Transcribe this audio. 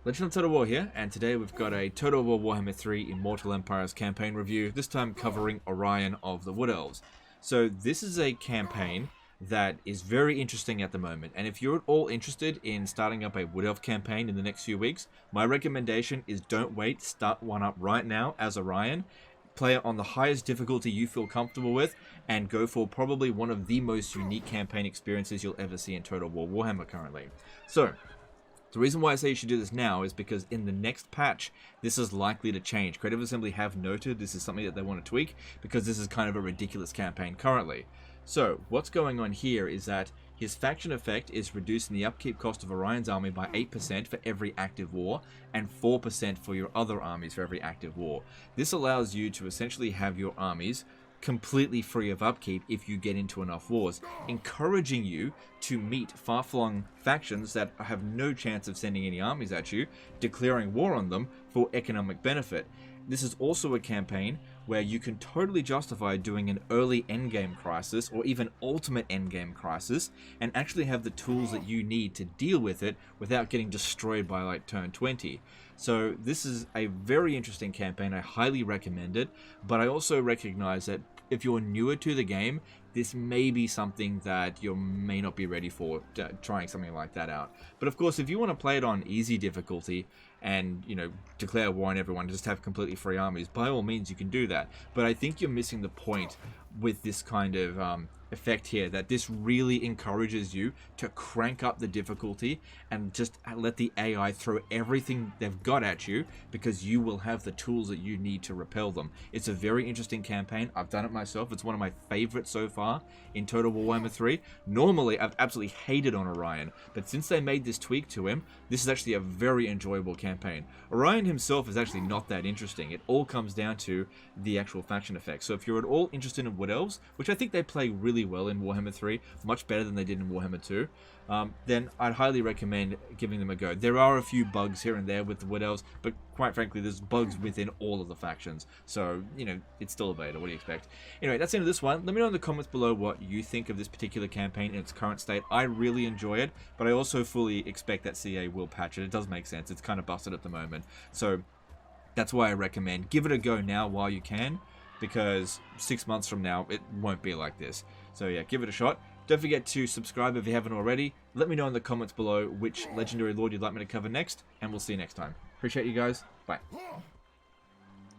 Legend of Total War here, and today we've got a Total War Warhammer 3 Immortal Empires campaign review, this time covering Orion of the Wood Elves. So this is a campaign that is very interesting at the moment, and if you're at all interested in starting up a Wood Elf campaign in the next few weeks, my recommendation is don't wait, start one up right now as Orion. Play it on the highest difficulty you feel comfortable with, and go for probably one of the most unique campaign experiences you'll ever see in Total War Warhammer currently. So, the reason why I say you should do this now is because in the next patch, this is likely to change. Creative Assembly have noted this is something that they want to tweak because this is kind of a ridiculous campaign currently. So, what's going on here is that his faction effect is reducing the upkeep cost of Orion's army by 8% for every active war and 4% for your other armies for every active war. This allows you to essentially have your armies completely free of upkeep if you get into enough wars, encouraging you to meet far-flung factions that have no chance of sending any armies at you, declaring war on them for economic benefit. This is also a campaign where you can totally justify doing an early Endgame Crisis or even ultimate Endgame Crisis and actually have the tools that you need to deal with it without getting destroyed by like turn 20. So this is a very interesting campaign. I highly recommend it, but I also recognize that if you're newer to the game, this may be something that you may not be ready for, trying something like that out. But of course, if you want to play it on easy difficulty and, you know, declare war on everyone, just have completely free armies, by all means you can do that. But I think you're missing the point with this kind of effect here, that this really encourages you to crank up the difficulty and just let the AI throw everything they've got at you, because you will have the tools that you need to repel them. It's a very interesting campaign. I've done it myself. It's one of my favorites so far in Total War Warhammer 3. Normally, I've absolutely hated on Orion, but since they made this tweak to him, this is actually a very enjoyable campaign. Orion himself is actually not that interesting. It all comes down to the actual faction effects. So if you're at all interested in Wood Elves, which I think they play really well in Warhammer 3, much better than they did in Warhammer 2, then I'd highly recommend giving them a go. There are a few bugs here and there with the Wood Elves, but quite frankly, there's bugs within all of the factions. So, you know, it's still a beta. What do you expect? Anyway, that's the end of this one. Let me know in the comments below what you think of this particular campaign in its current state. I really enjoy it, but I also fully expect that CA will patch it. It does make sense. It's kind of busted at the moment. So that's why I recommend give it a go now while you can, because 6 months from now, it won't be like this. So yeah, give it a shot. Don't forget to subscribe if you haven't already. Let me know in the comments below which legendary lord you'd like me to cover next, and we'll see you next time. Appreciate you guys. Bye.